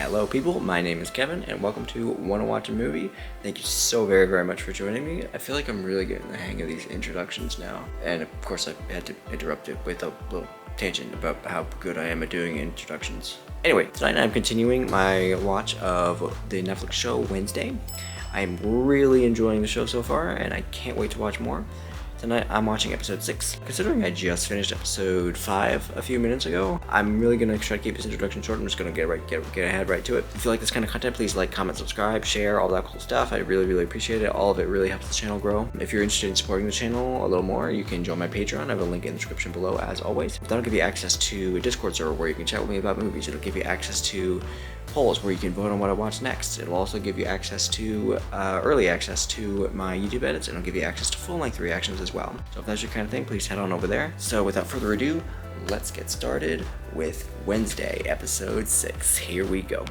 Hello people, my name is Kevin and welcome to Wanna Watch a Movie. Thank you so very much for joining me. I feel like I'm really getting the hang of these introductions now. And of course I had to interrupt it with a little tangent about how good I am at doing introductions. Anyway, tonight I'm continuing my watch of the Netflix show Wednesday. I'm really enjoying the show so far and I can't wait to watch more. Tonight I'm watching episode 6. Considering I just finished episode 5 a few minutes ago, I'm really gonna try to keep this introduction short. I'm just gonna get ahead right to it. If you like this kind of content, please like, comment, subscribe, share, all that cool stuff. I really appreciate it. All of it really helps the channel grow. If you're interested in supporting the channel a little more, you can join my Patreon. I have a link in the description below as always. That'll give you access to a Discord server where you can chat with me about movies. It'll give you access to polls where you can vote on what I watch next. It'll also give you access to early access to my YouTube edits, and it'll give you access to full-length reactions as well. So if that's your kind of thing, please head on over there. So without further ado, let's get started with Wednesday, episode 6. Here we go.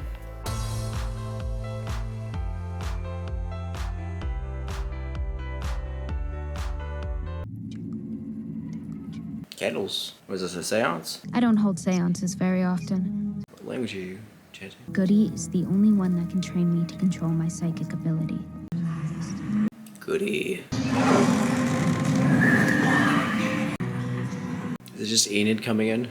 Candles. Was this a seance? I don't hold seances very often. What language are you chanting? Goody is the only one that can train me to control my psychic ability. Goody. Is it just Enid coming in?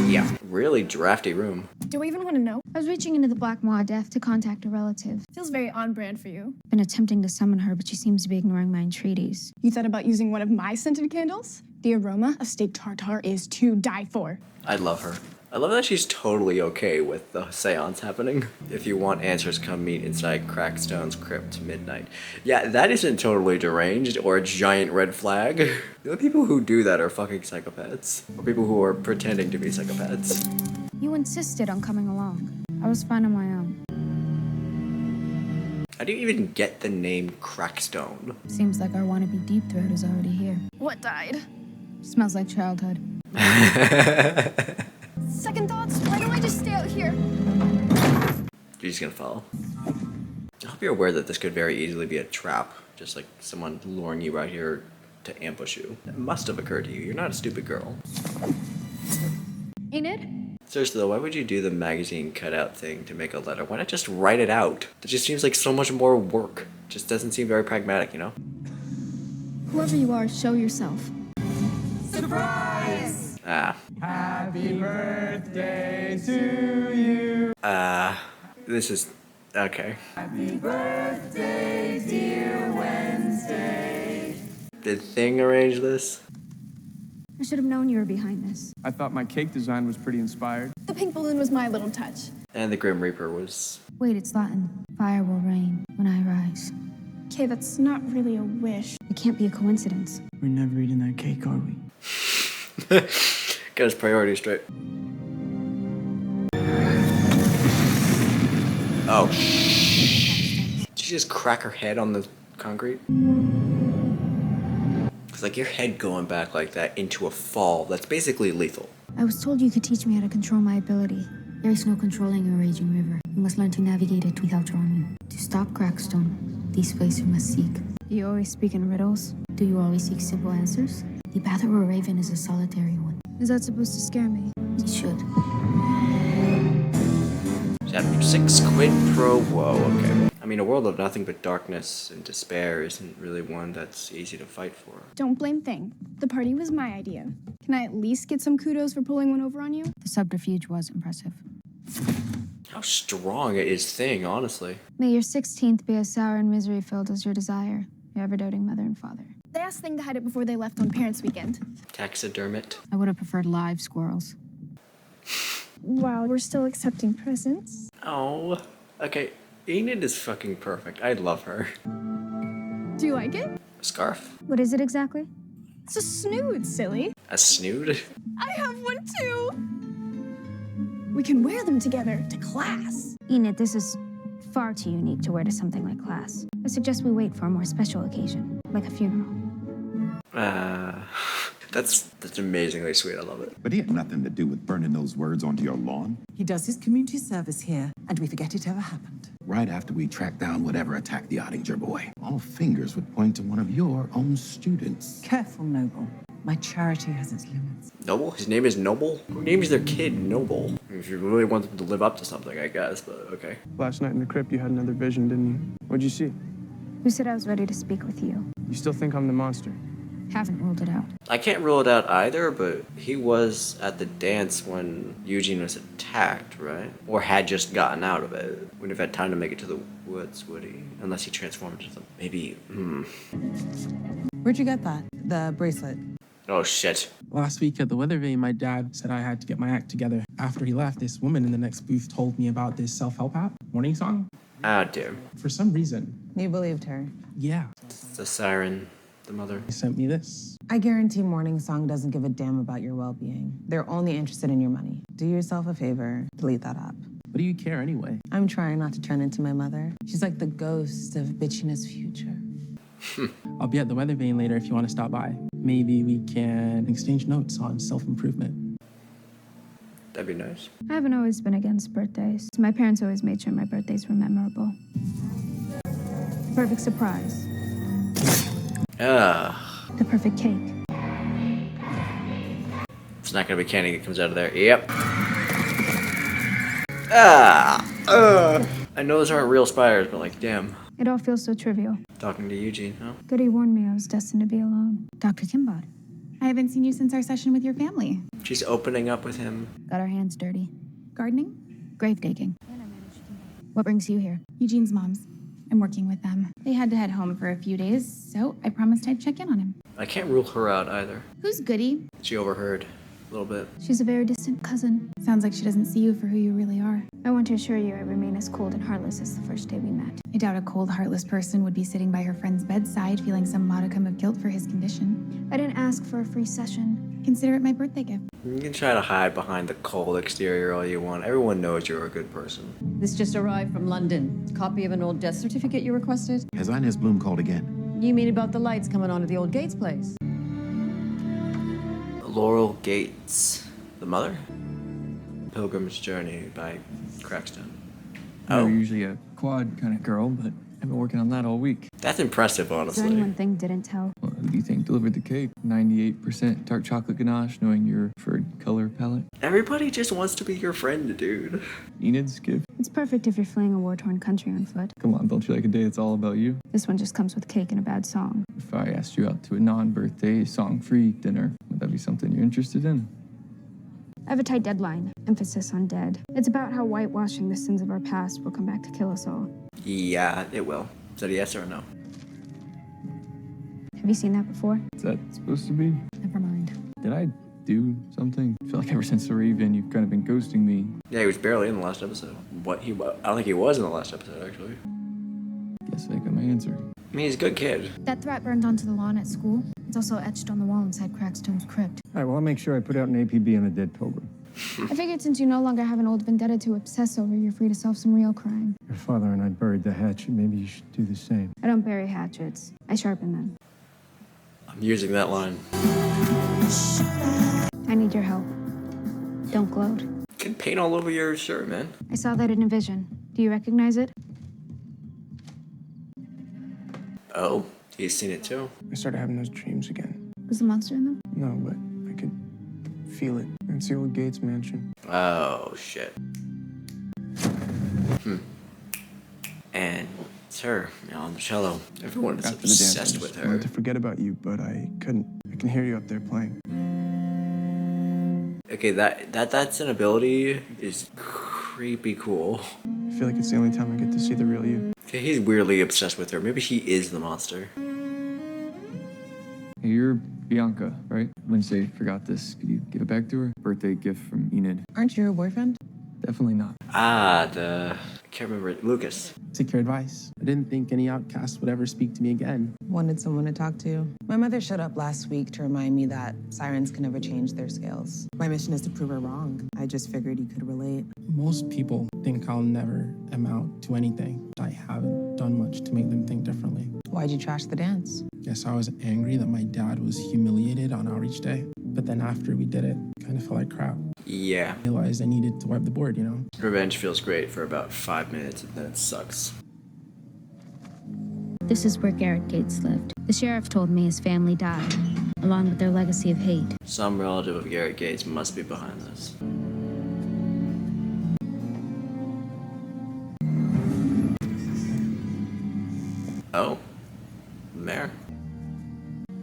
Yeah, really drafty room. Do we even want to know? I was reaching into the Black Maw Death to contact a relative. Feels very on brand for you. I've been attempting to summon her, but she seems to be ignoring my entreaties. You thought about using one of my scented candles? The aroma of steak tartare is to die for. I love her. I love that she's totally okay with the seance happening. If you want answers, come meet inside Crackstone's crypt midnight. Yeah, that isn't totally deranged or a giant red flag. The only people who do that are fucking psychopaths. Or people who are pretending to be psychopaths. You insisted on coming along. I was fine on my own. How do you even get the name Crackstone? Seems like our wannabe deep throat is already here. What died? Smells like childhood. Second thoughts? Why don't I just stay out here? You're just gonna follow. I hope you're aware that this could very easily be a trap. Just like someone luring you out here to ambush you. That must have occurred to you. You're not a stupid girl. Enid? Seriously though, why would you do the magazine cutout thing to make a letter? Why not just write it out? That just seems like so much more work. Just doesn't seem very pragmatic, you know? Whoever you are, show yourself. Surprise! Ah. Happy birthday to you. This is... okay. Happy birthday, dear Wednesday. Did Thing arrange this? I should have known you were behind this. I thought my cake design was pretty inspired. The pink balloon was my little touch. And the Grim Reaper was... Wait, it's Latin. Fire will rain when I rise. Okay, that's not really a wish. It can't be a coincidence. We're never eating that cake, are we? Got his priorities straight. Oh. Did she just crack her head on the concrete? It's like your head going back like that into a fall. That's basically lethal. I was told you could teach me how to control my ability. There is no controlling a raging river. You must learn to navigate it without drowning. To stop Crackstone, these places must seek. Do you always speak in riddles? Do you always seek simple answers? The path of a raven is a solitary one. Is that supposed to scare me? It should. Chapter 6, Quid Pro Quo. Okay. I mean, a world of nothing but darkness and despair isn't really one that's easy to fight for. Don't blame Thing. The party was my idea. Can I at least get some kudos for pulling one over on you? The subterfuge was impressive. How strong is Thing, honestly. May your 16th be as sour and misery-filled as your desire, your ever-doting mother and father. They asked Thing to hide it before they left on Parents' Weekend. Taxidermit. I would have preferred live squirrels. Wow, we're still accepting presents. Oh. Okay, Enid is fucking perfect. I love her. Do you like it? A scarf? What is it exactly? It's a snood, silly. A snood? I have one too. We can wear them together to class. Enid, this is far too unique to wear to something like class. I suggest we wait for a more special occasion, like a funeral. That's amazingly sweet. I love it. But he had nothing to do with burning those words onto your lawn. He does his community service here, and we forget it ever happened. Right after we tracked down whatever attacked the Ottinger boy. All fingers would point to one of your own students. Careful, Noble. My charity has its limits. Noble? His name is Noble? Who names their kid Noble? if you really want them to live up to something, I guess, but okay. Last night in the crypt, you had another vision, didn't you? What'd you see? Who said I was ready to speak with you? You still think I'm the monster? Haven't ruled it out. I can't rule it out either, but he was at the dance when Eugene was attacked, right? Or had just gotten out of it. Wouldn't have had time to make it to the woods, would he? Unless he transformed into them. Maybe, Where'd you get that? The bracelet? Oh, shit. Last week at the weather vane, my dad said I had to get my act together. After he left, this woman in the next booth told me about this self-help app, Morning Song. Ah, damn. For some reason. You believed her. Yeah. The siren, the mother. He sent me this. I guarantee Morning Song doesn't give a damn about your well-being. They're only interested in your money. Do yourself a favor, delete that app. What do you care anyway? I'm trying not to turn into my mother. She's like the ghost of bitchiness future. I'll be at the weather vane later if you want to stop by. Maybe we can exchange notes on self-improvement. That'd be nice. I haven't always been against birthdays. My parents always made sure my birthdays were memorable. The perfect surprise. The perfect cake. It's not gonna be candy that comes out of there. Yep. I know those aren't real spiders, but like, damn. It all feels so trivial. Talking to Eugene, huh? Goody warned me I was destined to be alone. Dr. Kimbod. I haven't seen you since our session with your family. She's opening up with him. Got our hands dirty. Gardening? Grave digging. What brings you here? Eugene's mom's. I'm working with them. They had to head home for a few days, so I promised I'd check in on him. I can't rule her out either. Who's Goody? She overheard a little bit. She's a very distant cousin. Sounds like she doesn't see you for who you really are. I want to assure you I remain as cold and heartless as the first day we met. I doubt a cold, heartless person would be sitting by her friend's bedside feeling some modicum of guilt for his condition. I didn't ask for a free session. Consider it my birthday gift. You can try to hide behind the cold exterior all you want. Everyone knows you're a good person. This just arrived from London. Copy of an old death certificate you requested? Has Inez Bloom called again? You mean about the lights coming on at the old Gates place? Laurel Gates. The mother? Pilgrim's Journey by Crackstone. Oh, you're usually a quad kind of girl, but I've been working on that all week. That's impressive, Is there honestly. any one thing didn't tell? Well, who do you think delivered the cake? 98% dark chocolate ganache, knowing your preferred color palette. Everybody just wants to be your friend, dude. Enid's gift. It's perfect if you're fleeing a war-torn country on foot. Come on, don't you like a day that's all about you? This one just comes with cake and a bad song. If I asked you out to a non-birthday, song-free dinner, would that be something you're interested in? I have a tight deadline. Emphasis on dead. It's about how whitewashing the sins of our past will come back to kill us all. Yeah, it will. Is that a yes or a no? Have you seen that before? Is that supposed to be? Never mind. Did I do something? I feel like ever since the Raven, you've kind of been ghosting me. Yeah, he was barely in the last episode. I don't think he was in the last episode, actually. Guess I got my answer. I mean, he's a good kid. That threat burned onto the lawn at school. It's also etched on the wall inside Crackstone's crypt. All right, well, I'll make sure I put out an APB on the dead pilgrim. I figured since you no longer have an old vendetta to obsess over, you're free to solve some real crime. Your father and I buried the hatchet. Maybe you should do the same. I don't bury hatchets. I sharpen them. I'm using that line. I need your help. Don't gloat. You can paint all over your shirt, man. I saw that in a vision. Do you recognize it? Oh, he's seen it too. I started having those dreams again. Was the monster in them? No, but I could feel it. It's the old Gates mansion. Oh, shit. And it's her, on the cello. Everyone is After the dance, I obsessed just with wanted her. to forget about you, but I couldn't. I can hear you up there playing. Okay, that's an ability is creepy cool. I feel like it's the only time I get to see the real you. Okay, he's weirdly obsessed with her. Maybe he is the monster. Hey, you're Bianca, right? Wednesday forgot this. Could you give it back to her? Birthday gift from Enid. Aren't you her boyfriend? Definitely not. I can't remember it. Lucas. Take your advice. I didn't think any outcast would ever speak to me again. Wanted someone to talk to. My mother showed up last week to remind me that sirens can never change their scales. My mission is to prove her wrong. I just figured you could relate. Most people think I'll never amount to anything. I haven't done much to make them think differently. Why'd you trash the dance? Guess I was angry that my dad was humiliated on outreach day. But then after we did it, kind of felt like crap. Yeah. I realized I needed to wipe the board, you know? Revenge feels great for about 5 minutes and then it sucks. This is where Garrett Gates lived. The sheriff told me his family died, along with their legacy of hate. Some relative of Garrett Gates must be behind this. Oh. Mayor.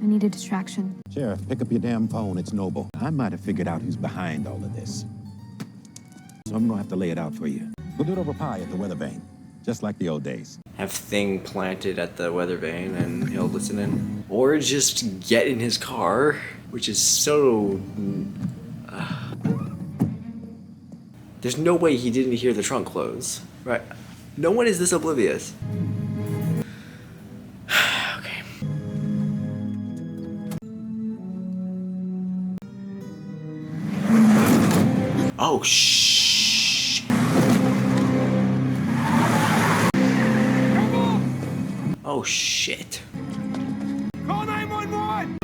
I need a distraction. Sheriff, pick up your damn phone. It's Noble. I might have figured out who's behind all of this. So I'm gonna have to lay it out for you. We'll do it over pie at the Weather Vane, just like the old days. Have Thing planted at the weather vane and he'll listen in. Or just get in his car, which is so... There's no way he didn't hear the trunk close. Right. No one is this oblivious. Okay. Oh, shh. Oh, shit. Call 911!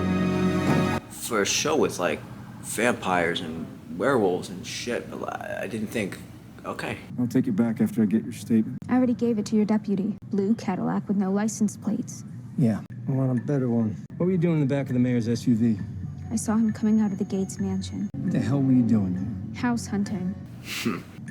For a show with, like, vampires and werewolves and shit, I didn't think, okay. I'll take it back after I get your statement. I already gave it to your deputy. Blue Cadillac with no license plates. Yeah, I want a better one. What were you doing in the back of the mayor's SUV? I saw him coming out of the Gates mansion. What the hell were you doing there? House hunting.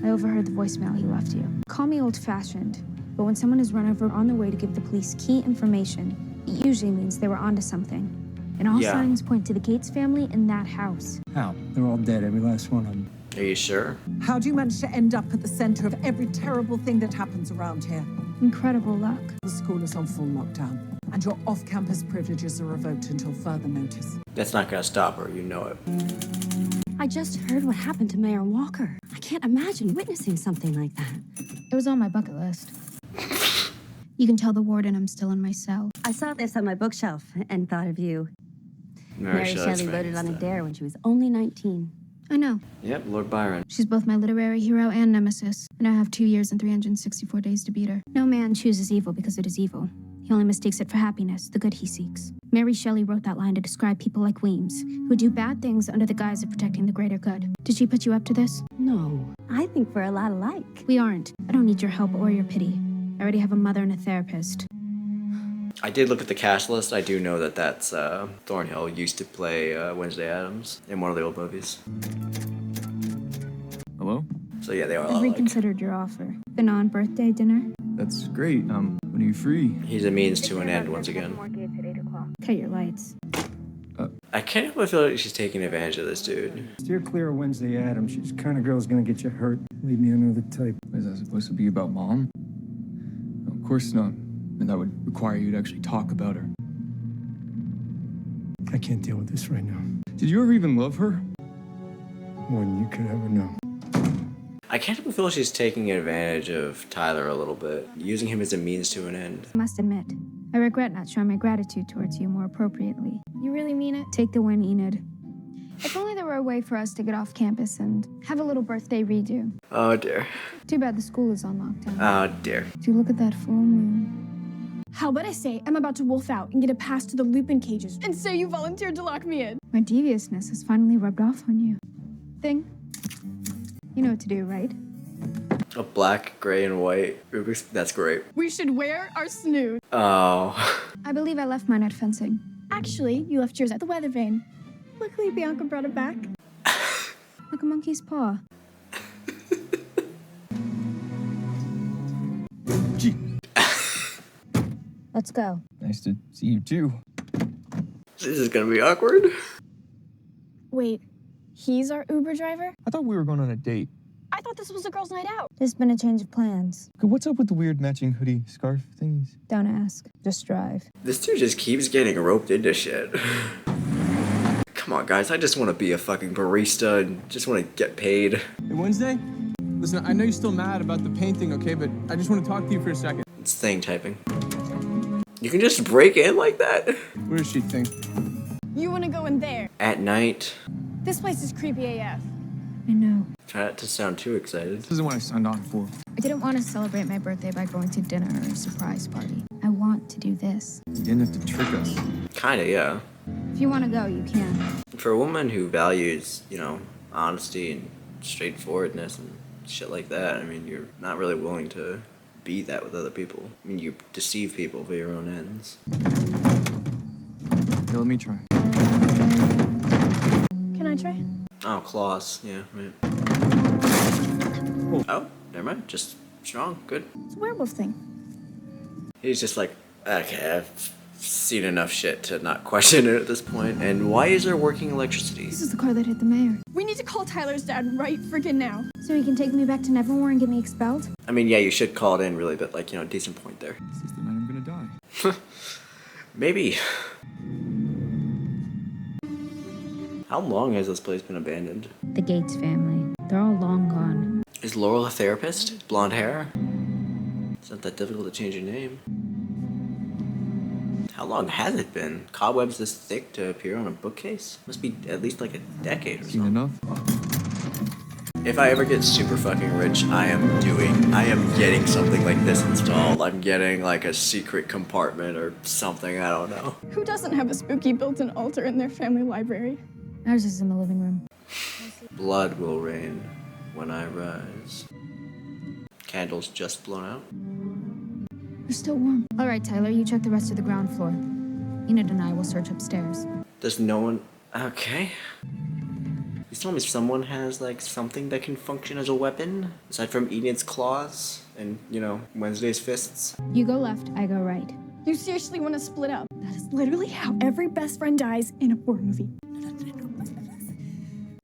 I overheard the voicemail he left you. Call me old-fashioned, but when someone is run over on their way to give the police key information, it usually means they were onto something. And all signs point to the Gates family in that house. How? They're all dead, every last one of them. Are you sure? How do you manage to end up at the center of every terrible thing that happens around here? Incredible luck. The school is on full lockdown, and your off-campus privileges are revoked until further notice. That's not gonna stop her, you know it. I just heard what happened to Mayor Walker. I can't imagine witnessing something like that. It was on my bucket list. You can tell the warden I'm still in my cell. I saw this on my bookshelf and thought of you. Mary Shelley wrote it on a dare when she was only 19. I know. Yep, Lord Byron. She's both my literary hero and nemesis, and I have 2 years and 364 days to beat her. No man chooses evil because it is evil. He only mistakes it for happiness, the good he seeks. Mary Shelley wrote that line to describe people like Weems, who do bad things under the guise of protecting the greater good. Did she put you up to this? No, I think we're a lot alike. We aren't. I don't need your help or your pity. I already have a mother and a therapist. I did look at the cast list. I do know that that's Thornhill used to play Wednesday Addams in one of the old movies. Hello? So yeah, they are a I lot alike. reconsidered your offer. The non-birthday dinner? That's great. When are you free? He's a means to an end once again. Cut your lights. I can't help but feel like she's taking advantage of this dude. Steer clear of Wednesday Adams. She's the kind of girl's gonna get you hurt. Leave me another type. Is that supposed to be about Mom? No, of course not. And that would require you to actually talk about her. I can't deal with this right now. Did you ever even love her? More than you could ever know. I can't help but feel she's taking advantage of Tyler a little bit, using him as a means to an end. I must admit, I regret not showing my gratitude towards you more appropriately. You really mean it? Take the win, Enid. If only there were a way for us to get off campus and have a little birthday redo. Oh dear. Too bad the school is on lockdown. Oh dear. Do look at that full moon. How about I say I'm about to wolf out and get a pass to the Lupin cages, and so you volunteered to lock me in? My deviousness has finally rubbed off on you. Thing. You know what to do, right? A black, gray, and white Rubik's. That's great. We should wear our snood. Oh. I believe I left mine at fencing. Actually, you left yours at the weather vane. Luckily, Bianca brought it back. Like a monkey's paw. Gee. Let's go. Nice to see you too. This is gonna be awkward. Wait, he's our Uber driver? I thought we were going on a date. I thought this was a girls' night out. There's been a change of plans. Okay, what's up with the weird matching hoodie scarf thingies? Don't ask. Just drive. This dude just keeps getting roped into shit. Come on, guys. I just want to be a fucking barista and just want to get paid. Hey, Wednesday? Listen, I know you're still mad about the painting, okay? But I just want to talk to you for a second. It's Thing typing. You can just break in like that? Where does she think? You want to go in there? At night. This place is creepy AF. I know. Try not to sound too excited. This isn't what I signed on for. I didn't want to celebrate my birthday by going to dinner or a surprise party. I want to do this. You didn't have to trick us. Kinda, yeah. If you want to go, you can. For a woman who values, you know, honesty and straightforwardness and shit like that, I mean, you're not really willing to be that with other people. I mean, you deceive people for your own ends. Here, let me try. Can I try? Oh, claws. Yeah, right. Oh, never mind. Just strong. Good. It's a werewolf thing. He's just like, Okay, I've seen enough shit to not question it at this point. And why is there working electricity? This is the car that hit the mayor. We need to call Tyler's dad right friggin' now. So he can take me back to Nevermore and get me expelled? I mean, yeah, you should call it in really, but like, you know, decent point there. This is the night I'm gonna die. Maybe. How long has this place been abandoned? The Gates family. They're all long gone. Is Laurel a therapist? Blonde hair? It's not that difficult to change your name. How long has it been? Cobwebs this thick to appear on a bookcase? Must be at least like a decade or Seen so. enough? If I ever get super fucking rich, I am getting something like this installed. I'm getting like a secret compartment or something, I don't know. Who doesn't have a spooky built-in altar in their family library? Ours is in the living room. Blood will rain when I rise. Candles just blown out. We're still warm. All right, Tyler, you check the rest of the ground floor. Enid and I will search upstairs. Does no one... Okay. You told me someone has, like, something that can function as a weapon? Aside from Enid's claws and, you know, Wednesday's fists? You go left, I go right. You seriously want to split up? That is literally how every best friend dies in a horror movie.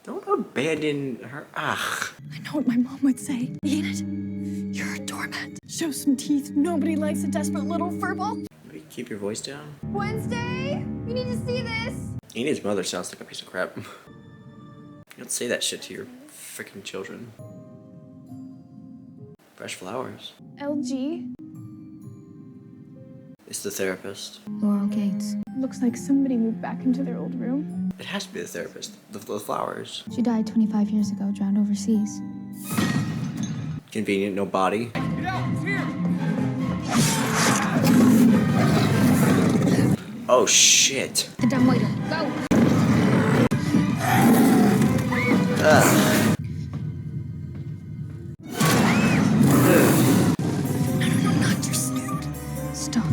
Don't abandon her. Ugh. I know what my mom would say. Enid, you're a doormat. Show some teeth. Nobody likes a desperate little furball. Maybe keep your voice down. Wednesday, we need to see this. Enid's mother sounds like a piece of crap. You don't say that shit to your freaking children. Fresh flowers. LG. It's the therapist. Laurel Gates. Looks like somebody moved back into their old room. It has to be the therapist. The flowers. She died 25 years ago, drowned overseas. Convenient, no body. Get out, it's here! Oh shit. The dumb waiter, go! No, not your snoot. Stop.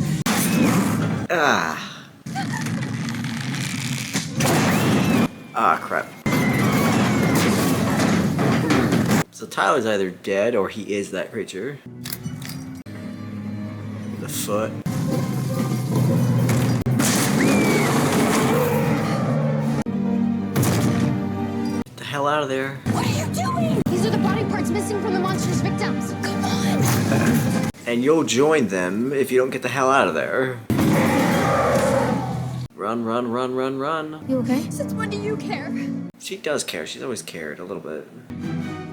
Ah, crap. So Tyler's either dead or he is that creature. The foot. Get the hell out of there. What are you doing? These are the body parts missing from the monster's victims. Come on. And you'll join them if you don't get the hell out of there. Run, run, run, run, run. You okay? Since when do you care? She does care. She's always cared a little bit.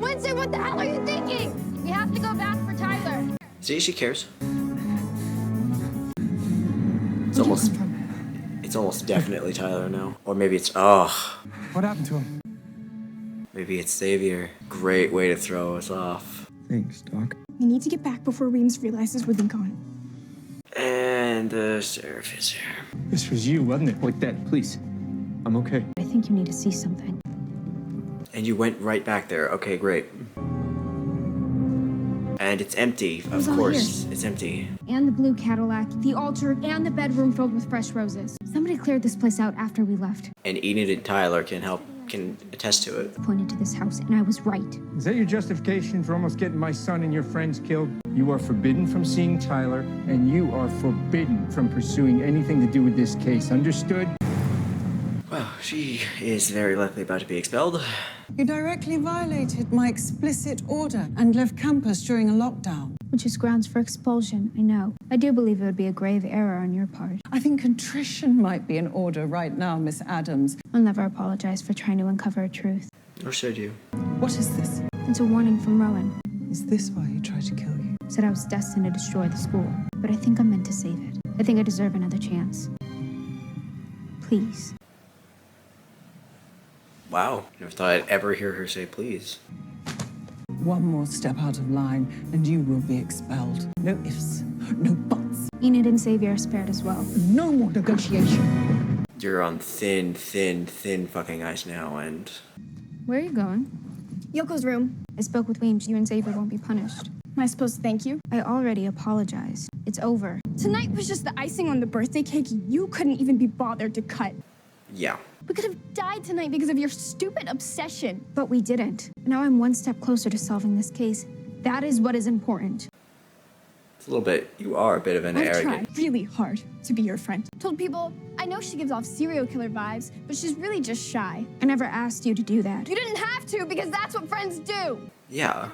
Wednesday, what the hell are you thinking? We have to go back for Tyler. See, she cares. It's almost definitely Tyler now. Or maybe it's, What happened to him? maybe it's Xavier. Great way to throw us off. Thanks, Doc. We need to get back before Reams realizes we've been gone. And the sheriff is here. This was you, wasn't it? Wait, Dad, please. I'm okay. I think you need to see something. And you went right back there. Okay, great. And it's empty. Of all course, it's empty. And the blue Cadillac, the altar, and the bedroom filled with fresh roses. Somebody cleared this place out after we left. And Enid and Tyler can attest to it. Pointed to this house, and I was right. Is that your justification for almost getting my son and your friends killed? You are forbidden from seeing Tyler, and you are forbidden from pursuing anything to do with this case. Understood? Well, she is very likely about to be expelled. You directly violated my explicit order and left campus during a lockdown. Which is grounds for expulsion, I know. I do believe it would be a grave error on your part. I think contrition might be in order right now, Miss Adams. I'll never apologize for trying to uncover a truth. Nor should you. What is this? It's a warning from Rowan. Is this why he tried to kill you? Said I was destined to destroy the school. But I think I'm meant to save it. I think I deserve another chance. Please. Wow. Never thought I'd ever hear her say please. One more step out of line, and you will be expelled. No ifs, no buts. Enid and Xavier are spared as well. No more negotiation. You're on thin fucking ice now, and... Where are you going? Yoko's room. I spoke with Weems. You and Xavier won't be punished. Am I supposed to thank you? I already apologized. It's over. Tonight was just the icing on the birthday cake you couldn't even be bothered to cut. Yeah. We could have died tonight because of your stupid obsession. But we didn't. Now I'm one step closer to solving this case. That is what is important. It's a little bit, you are a bit of an I've arrogant. tried really hard to be your friend. Told people, I know she gives off serial killer vibes, but she's really just shy. I never asked you to do that. You didn't have to because that's what friends do. Yeah.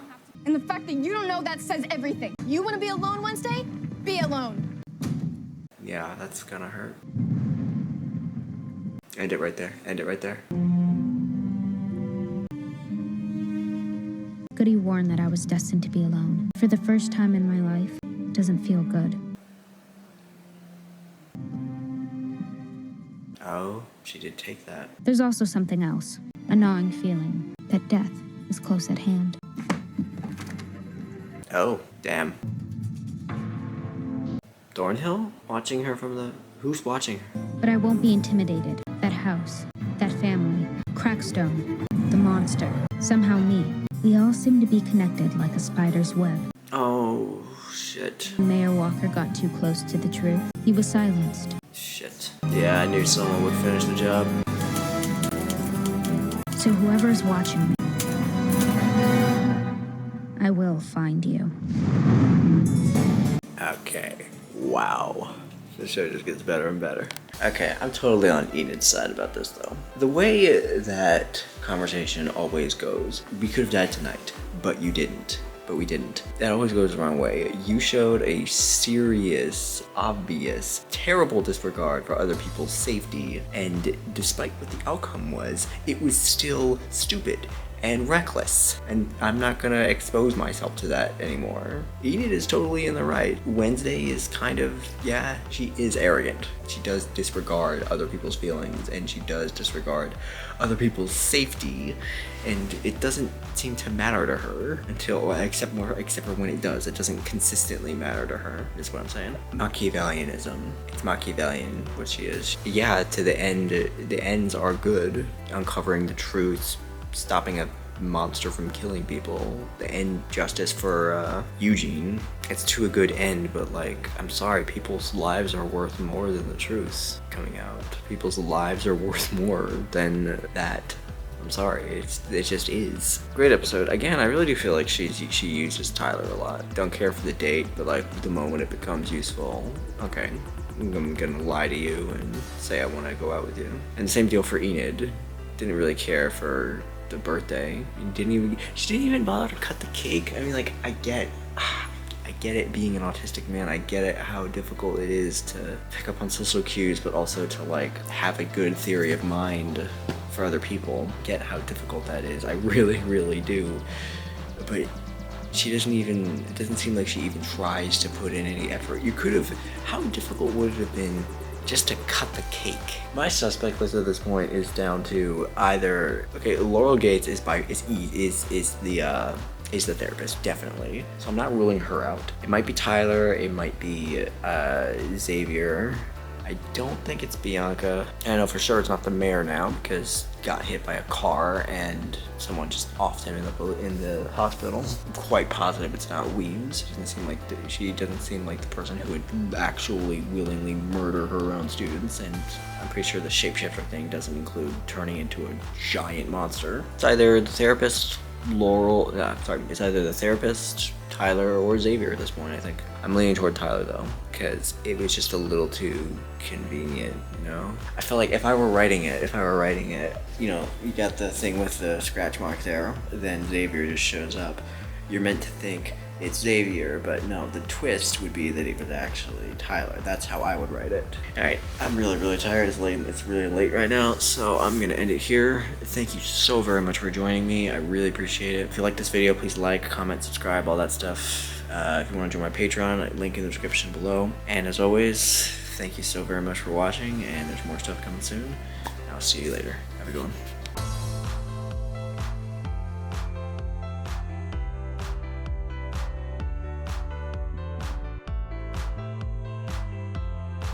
And the fact that you don't know that says everything. You want to be alone Wednesday? Be alone. Yeah, that's gonna hurt. End it right there. End it right there. Goody warned that I was destined to be alone. For the first time in my life, it doesn't feel good. Oh, she did take that. There's also something else. A gnawing feeling that death is close at hand. Oh, damn. Thornhill? Watching her from the... Who's watching her? But I won't be intimidated. That house, that family, Crackstone, the monster, somehow me. We all seem to be connected like a spider's web. Oh, shit. Mayor Walker got too close to the truth. He was silenced. Shit. Yeah, I knew someone would finish the job. So whoever's watching me, I will find you. Okay. Wow. The show just gets better and better. Okay, I'm totally on Enid's side about this though. The way that conversation always goes, we could have died tonight, but you didn't. But we didn't. That always goes the wrong way. You showed a serious, obvious, terrible disregard for other people's safety, and despite what the outcome was, it was still stupid and reckless. And I'm not gonna expose myself to that anymore. Enid is totally in the right. Wednesday is kind of, yeah, she is arrogant. She does disregard other people's feelings, and she does disregard other people's safety, and it doesn't seem to matter to her until, except for when it does. It doesn't consistently matter to her, is what I'm saying. Machiavellianism. It's Machiavellian, what she is. Yeah, to the end, the ends are good. Uncovering the truths, stopping a monster from killing people, the end justice for Eugene. It's to a good end, but like, I'm sorry, people's lives are worth more than the truth coming out. People's lives are worth more than that. I'm sorry, it just is. Great episode. Again, I really do feel like she uses Tyler a lot. Don't care for the date, but like the moment it becomes useful, okay, I'm gonna lie to you and say I want to go out with you. And same deal for Enid. Didn't really care for the birthday. She didn't even bother to cut the cake. I mean, like, I get it being an autistic man. I get it how difficult it is to pick up on social cues, but also to like have a good theory of mind for other people. Get how difficult that is. I really, really do. But she doesn't even, it doesn't seem like she even tries to put in any effort. You could have, how difficult would it have been just to cut the cake? My suspect list at this point is down to either, okay, Laurel Gates is the therapist, definitely. So I'm not ruling her out. It might be Tyler, it might be Xavier. I don't think it's Bianca. And I know for sure it's not the mayor now because he got hit by a car and someone just offed him in the hospital. I'm quite positive it's not Weems. She doesn't seem like the person who would actually willingly murder her own students, and I'm pretty sure the shapeshifter thing doesn't include turning into a giant monster. It's either the therapist, it's either the therapist, Tyler, or Xavier at this point, I think. I'm leaning toward Tyler though, because it was just a little too convenient, you know? I feel like if I were writing it, you know, you got the thing with the scratch mark there, then Xavier just shows up. You're meant to think it's Xavier, but no, the twist would be that it was actually Tyler. That's how I would write it. Alright, I'm really, really tired. It's really late right now, so I'm gonna end it here. Thank you so very much for joining me. I really appreciate it. If you like this video, please like, comment, subscribe, all that stuff. If you want to join my Patreon, link in the description below. And as always, thank you so very much for watching, and there's more stuff coming soon. I'll see you later. Have a good one.